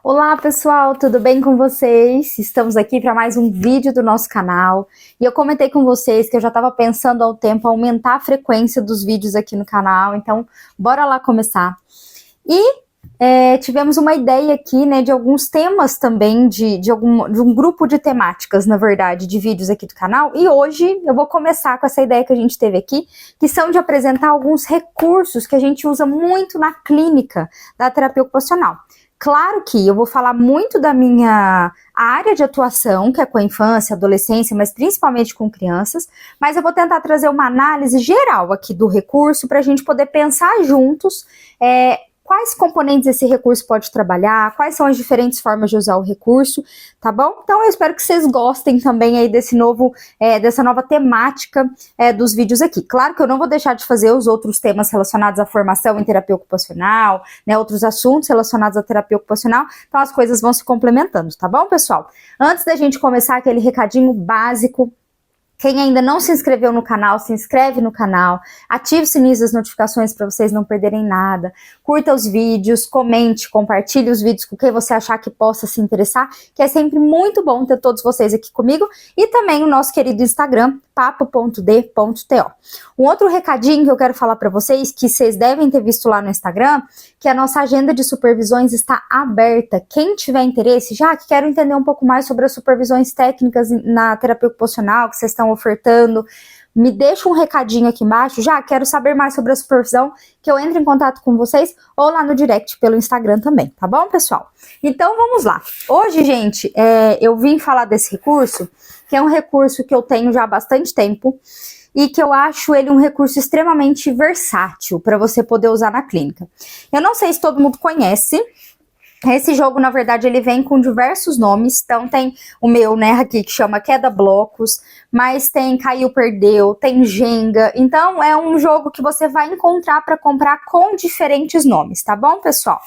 Olá pessoal, tudo bem com vocês? Estamos aqui para mais um vídeo do nosso canal e eu comentei com vocês que eu já estava pensando há um tempo aumentar a frequência dos vídeos aqui no canal, então bora lá começar. E tivemos uma ideia aqui, né, de alguns temas também, de um grupo de temáticas, na verdade, de vídeos aqui do canal, e hoje eu vou começar com essa ideia que a gente teve aqui, que são de apresentar alguns recursos que a gente usa muito na clínica da terapia ocupacional. Claro que eu vou falar muito da minha área de atuação, que é com a infância, adolescência, mas principalmente com crianças, mas eu vou tentar trazer uma análise geral aqui do recurso para a gente poder pensar juntos quais componentes esse recurso pode trabalhar, quais são as diferentes formas de usar o recurso, tá bom? Então eu espero que vocês gostem também aí dessa nova temática dos vídeos aqui. Claro que eu não vou deixar de fazer os outros temas relacionados à formação em terapia ocupacional, né, outros assuntos relacionados à terapia ocupacional, então as coisas vão se complementando, tá bom, pessoal? Antes da gente começar aquele recadinho básico, quem ainda não se inscreveu no canal, se inscreve no canal, ative o sininho das notificações para vocês não perderem nada, curta os vídeos, comente, compartilhe os vídeos com quem você achar que possa se interessar, que é sempre muito bom ter todos vocês aqui comigo, e também o nosso querido Instagram, papo.d.to. Um outro recadinho que eu quero falar para vocês, que vocês devem ter visto lá no Instagram, que a nossa agenda de supervisões está aberta. Quem tiver interesse, já que quero entender um pouco mais sobre as supervisões técnicas na terapia ocupacional que vocês estão ofertando, me deixa um recadinho aqui embaixo, já quero saber mais sobre a supervisão, que eu entre em contato com vocês, ou lá no direct pelo Instagram também, tá bom, pessoal? Então, vamos lá. Hoje, gente, eu vim falar desse recurso, que é um recurso que eu tenho já há bastante tempo, e que eu acho ele um recurso extremamente versátil para você poder usar na clínica. Eu não sei se todo mundo conhece. Esse jogo, na verdade, ele vem com diversos nomes, então tem o meu, né, aqui, que chama Queda-Blocos, mas tem Caiu, Perdeu, tem Jenga, então é um jogo que você vai encontrar para comprar com diferentes nomes, tá bom, pessoal?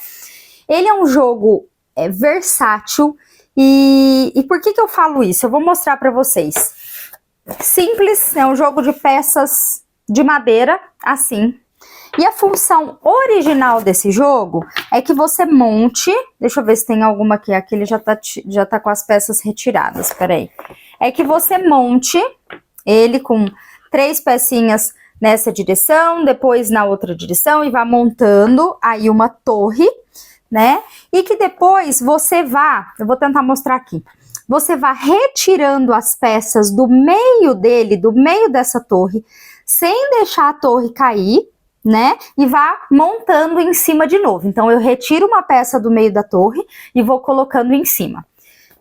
Ele é um jogo versátil, e por que eu falo isso? Eu vou mostrar para vocês. Simples, é um jogo de peças de madeira, assim. E a função original desse jogo é que você monte... Deixa eu ver se tem alguma aqui. Aqui ele já tá com as peças retiradas, peraí. É que você monte ele com 3 pecinhas nessa direção, depois na outra direção, e vá montando aí uma torre, né? E que depois você vá... Eu vou tentar mostrar aqui. Você vai retirando as peças do meio dele, do meio dessa torre, sem deixar a torre cair, né? E vá montando em cima de novo. Então, eu retiro uma peça do meio da torre e vou colocando em cima.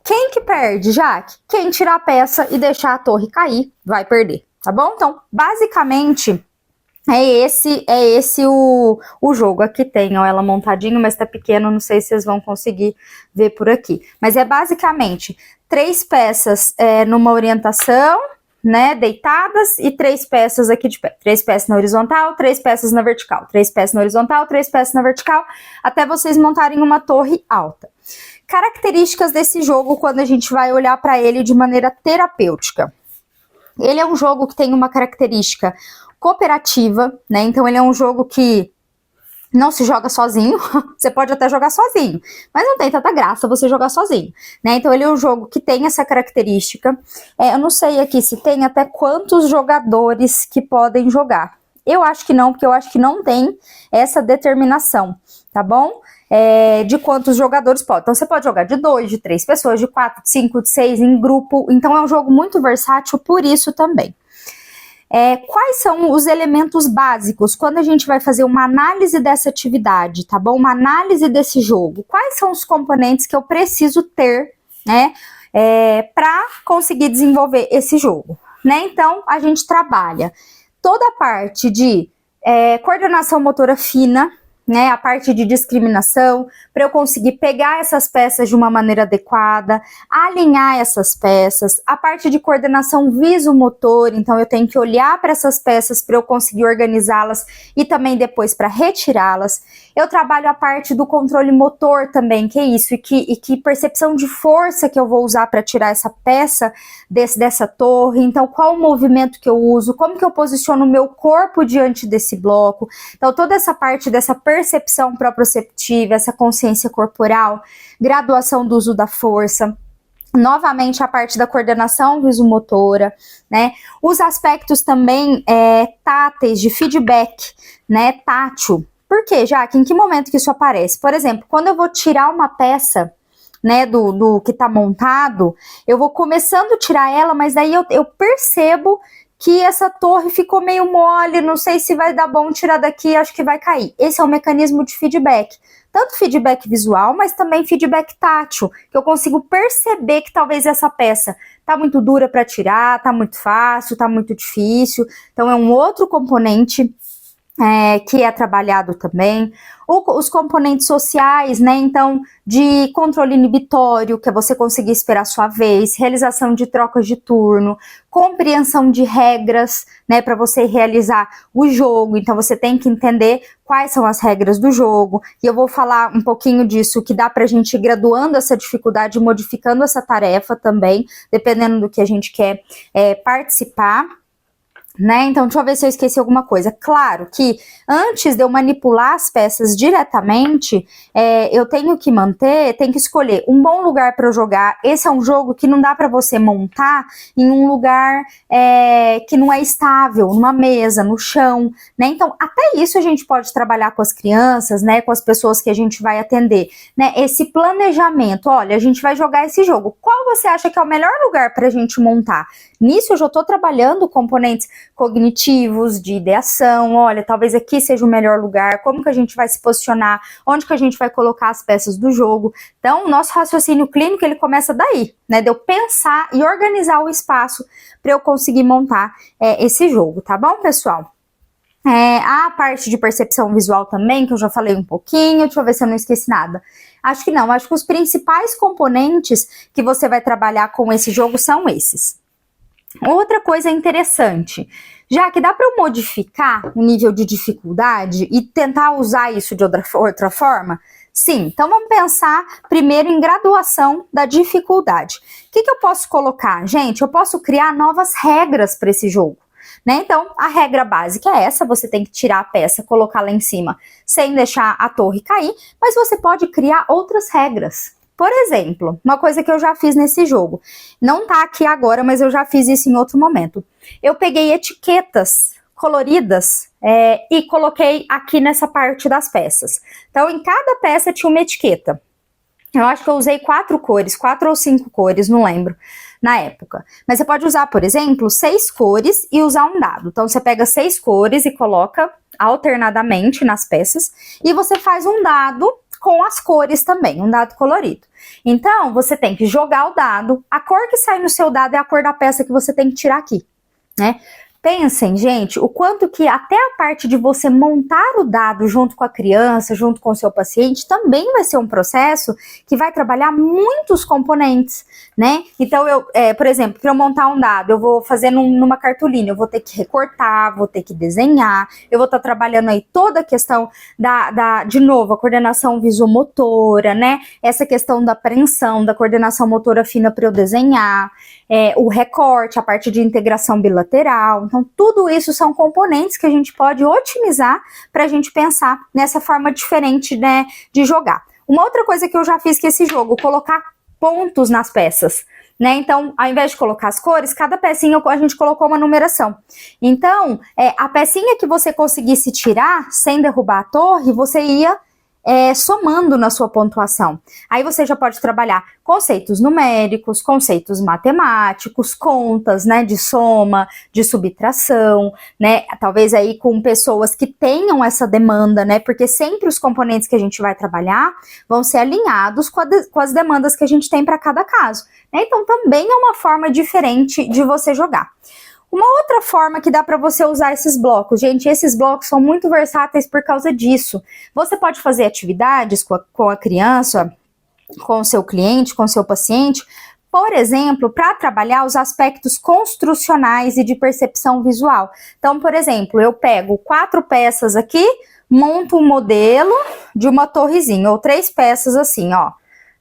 Quem que perde, Jaque? Quem tirar a peça e deixar a torre cair, vai perder, tá bom? Então, basicamente... É esse o jogo. Aqui tem, ó, ela montadinho, mas tá pequeno, não sei se vocês vão conseguir ver por aqui. Mas é basicamente 3 peças numa orientação, né, deitadas, e 3 peças aqui de pé. 3 peças na horizontal, 3 peças na vertical. 3 peças na horizontal, 3 peças na vertical, até vocês montarem uma torre alta. Características desse jogo quando a gente vai olhar para ele de maneira terapêutica. Ele é um jogo que tem uma característica cooperativa, né? Então ele é um jogo que não se joga sozinho. Você pode até jogar sozinho, mas não tem tanta graça você jogar sozinho, né? Então ele é um jogo que tem essa característica. Eu não sei aqui se tem até quantos jogadores que podem jogar. Eu acho que não, porque eu acho que não tem essa determinação, tá bom? De quantos jogadores pode. Então você pode jogar de 2, de 3 pessoas, de 4, de 5, de 6, em grupo. Então é um jogo muito versátil por isso também. Quais são os elementos básicos quando a gente vai fazer uma análise dessa atividade, tá bom? Uma análise desse jogo. Quais são os componentes que eu preciso ter, né, para conseguir desenvolver esse jogo, né? Então, a gente trabalha toda a parte de coordenação motora fina, né, a parte de discriminação, para eu conseguir pegar essas peças de uma maneira adequada, alinhar essas peças, a parte de coordenação visomotor, então eu tenho que olhar para essas peças para eu conseguir organizá-las e também depois para retirá-las. Eu trabalho a parte do controle motor também, que é isso, e que percepção de força que eu vou usar para tirar essa peça dessa torre, então qual o movimento que eu uso, como que eu posiciono o meu corpo diante desse bloco, então toda essa parte dessa percepção proprioceptiva, essa consciência corporal, graduação do uso da força. Novamente, a parte da coordenação visomotora, né? Os aspectos também táteis, de feedback, né? Tátil. Por quê, Jaque? Em que momento que isso aparece? Por exemplo, quando eu vou tirar uma peça, né, do que tá montado, eu vou começando a tirar ela, mas daí eu percebo que essa torre ficou meio mole, não sei se vai dar bom tirar daqui, acho que vai cair. Esse é um mecanismo de feedback. Tanto feedback visual, mas também feedback tátil, que eu consigo perceber que talvez essa peça tá muito dura para tirar, tá muito fácil, tá muito difícil. Então é um outro componente que é trabalhado também. Os componentes sociais, né? Então, de controle inibitório, que é você conseguir esperar a sua vez, realização de trocas de turno, compreensão de regras, né? Para você realizar o jogo. Então, você tem que entender quais são as regras do jogo. E eu vou falar um pouquinho disso, que dá pra gente ir graduando essa dificuldade, modificando essa tarefa também, dependendo do que a gente quer participar. Né? Então, deixa eu ver se eu esqueci alguma coisa. Claro que antes de eu manipular as peças diretamente, eu tenho que escolher um bom lugar para eu jogar. Esse é um jogo que não dá para você montar em um lugar que não é estável, numa mesa, no chão, né? Então, até isso a gente pode trabalhar com as crianças, né? Com as pessoas que a gente vai atender, né? Esse planejamento, olha, a gente vai jogar esse jogo. Qual você acha que é o melhor lugar para a gente montar? Nisso eu já estou trabalhando componentes cognitivos, de ideação, olha, talvez aqui seja o melhor lugar, como que a gente vai se posicionar, onde que a gente vai colocar as peças do jogo. Então, o nosso raciocínio clínico, ele começa daí, né, de eu pensar e organizar o espaço para eu conseguir montar esse jogo, tá bom, pessoal? A parte de percepção visual também, que eu já falei um pouquinho, deixa eu ver se eu não esqueci nada. Acho que não, acho que os principais componentes que você vai trabalhar com esse jogo são esses. Outra coisa interessante, já que dá para eu modificar o nível de dificuldade e tentar usar isso de outra forma? Sim, então vamos pensar primeiro em graduação da dificuldade. O que eu posso colocar? Gente, eu posso criar novas regras para esse jogo. Né? Então, a regra básica é essa, você tem que tirar a peça, colocar lá em cima, sem deixar a torre cair, mas você pode criar outras regras. Por exemplo, uma coisa que eu já fiz nesse jogo, não tá aqui agora, mas eu já fiz isso em outro momento. Eu peguei etiquetas coloridas e coloquei aqui nessa parte das peças. Então, em cada peça tinha uma etiqueta. Eu acho que eu usei 4 ou 5 cores, não lembro, na época. Mas você pode usar, por exemplo, 6 cores e usar um dado. Então, você pega 6 cores e coloca alternadamente nas peças e você faz um dado com as cores também, um dado colorido. Então, você tem que jogar o dado, a cor que sai no seu dado é a cor da peça que você tem que tirar aqui, né? Pensem, gente, o quanto que até a parte de você montar o dado junto com a criança, junto com o seu paciente, também vai ser um processo que vai trabalhar muitos componentes, né? Então, por exemplo, para eu montar um dado, eu vou fazer numa cartolina, eu vou ter que recortar, vou ter que desenhar, eu vou estar trabalhando aí toda a questão de novo, a coordenação visomotora, né? Essa questão da apreensão, da coordenação motora fina para eu desenhar, o recorte, a parte de integração bilateral. Então, tudo isso são componentes que a gente pode otimizar para a gente pensar nessa forma diferente, né, de jogar. Uma outra coisa que eu já fiz com esse jogo, colocar pontos nas peças, né? Então, ao invés de colocar as cores, cada pecinha a gente colocou uma numeração. Então, a pecinha que você conseguisse tirar sem derrubar a torre, você ia somando na sua pontuação. Aí você já pode trabalhar conceitos numéricos, conceitos matemáticos, contas, né, de soma, de subtração, né, talvez aí com pessoas que tenham essa demanda, né, porque sempre os componentes que a gente vai trabalhar vão ser alinhados com as demandas que a gente tem para cada caso, né, então também é uma forma diferente de você jogar. Uma outra forma que dá para você usar esses blocos, gente, esses blocos são muito versáteis por causa disso. Você pode fazer atividades com a criança, com o seu cliente, com o seu paciente, por exemplo, para trabalhar os aspectos construcionais e de percepção visual. Então, por exemplo, eu pego 4 peças aqui, monto um modelo de uma torrezinha, ou 3 peças assim, ó.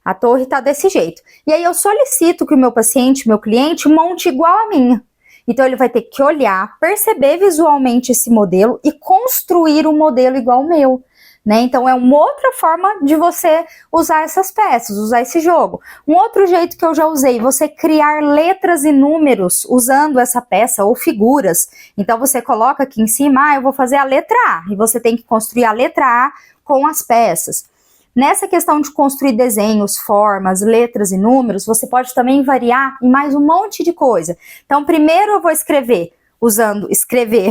A torre tá desse jeito. E aí eu solicito que o meu paciente, meu cliente, monte igual a minha. Então, ele vai ter que olhar, perceber visualmente esse modelo e construir um modelo igual ao meu, né? Então é uma outra forma de você usar essas peças, usar esse jogo. Um outro jeito que eu já usei, você criar letras e números usando essa peça ou figuras. Então você coloca aqui em cima, eu vou fazer a letra A, e você tem que construir a letra A com as peças. Nessa questão de construir desenhos, formas, letras e números, você pode também variar em mais um monte de coisa. Então primeiro eu vou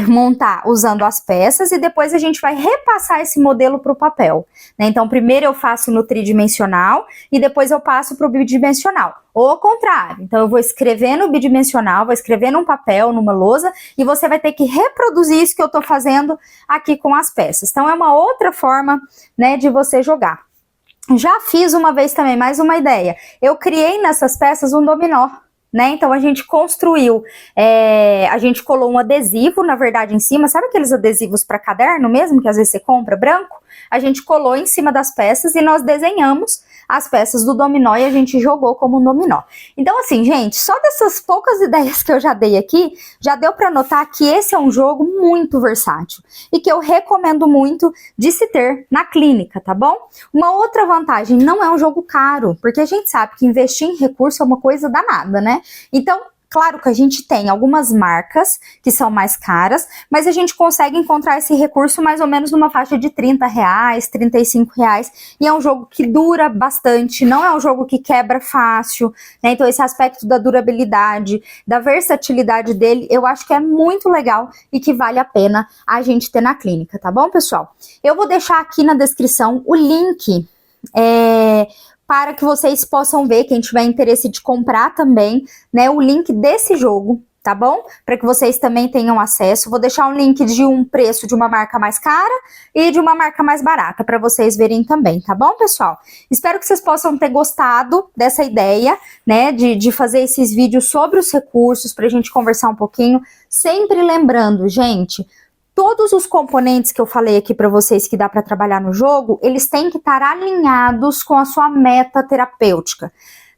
montar usando as peças, e depois a gente vai repassar esse modelo para o papel, né? Então primeiro eu faço no tridimensional e depois eu passo para o bidimensional, ou ao contrário. Então eu vou escrever no bidimensional, vou escrever num papel, numa lousa, e você vai ter que reproduzir isso que eu estou fazendo aqui com as peças. Então é uma outra forma, né, de você jogar. Já fiz uma vez também, mais uma ideia, eu criei nessas peças um dominó, né? Então a gente construiu, a gente colou um adesivo, na verdade, em cima, sabe aqueles adesivos para caderno mesmo, que às vezes você compra branco? A gente colou em cima das peças e nós desenhamos as peças do dominó e a gente jogou como um dominó. Então assim, gente, só dessas poucas ideias que eu já dei aqui, já deu para notar que esse é um jogo muito versátil e que eu recomendo muito de se ter na clínica, tá bom? Uma outra vantagem, não é um jogo caro, porque a gente sabe que investir em recurso é uma coisa danada, né? Então, claro que a gente tem algumas marcas que são mais caras, mas a gente consegue encontrar esse recurso mais ou menos numa faixa de R$30, R$35, e é um jogo que dura bastante, não é um jogo que quebra fácil, né? Então esse aspecto da durabilidade, da versatilidade dele, eu acho que é muito legal e que vale a pena a gente ter na clínica, tá bom, pessoal? Eu vou deixar aqui na descrição o link, para que vocês possam ver, quem tiver interesse de comprar também, né, o link desse jogo, tá bom? Para que vocês também tenham acesso. Vou deixar um link de um preço de uma marca mais cara e de uma marca mais barata, para vocês verem também, tá bom, pessoal? Espero que vocês possam ter gostado dessa ideia, né, de fazer esses vídeos sobre os recursos, pra gente conversar um pouquinho. Sempre lembrando, gente, todos os componentes que eu falei aqui para vocês que dá para trabalhar no jogo, eles têm que estar alinhados com a sua meta terapêutica.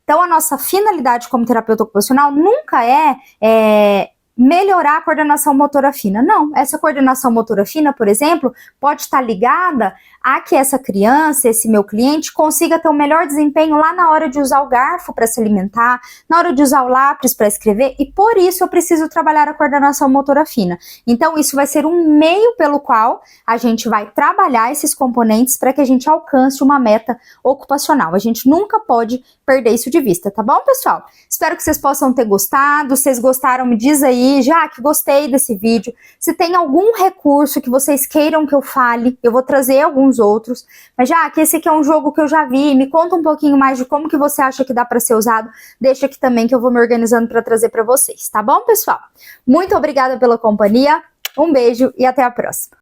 Então, a nossa finalidade como terapeuta ocupacional nunca é melhorar a coordenação motora fina. Não, essa coordenação motora fina, por exemplo, pode estar ligada a que essa criança, esse meu cliente, consiga ter um melhor desempenho lá na hora de usar o garfo para se alimentar, na hora de usar o lápis para escrever, e por isso eu preciso trabalhar a coordenação motora fina. Então isso vai ser um meio pelo qual a gente vai trabalhar esses componentes para que a gente alcance uma meta ocupacional. A gente nunca pode perder isso de vista, tá bom, pessoal? Espero que vocês possam ter gostado. Se vocês gostaram, me diz aí, já que gostei desse vídeo. Se tem algum recurso que vocês queiram que eu fale, eu vou trazer alguns outros, mas já que esse aqui é um jogo que eu já vi, me conta um pouquinho mais de como que você acha que dá para ser usado, deixa aqui também que eu vou me organizando para trazer para vocês, tá bom, pessoal? Muito obrigada pela companhia, um beijo e até a próxima!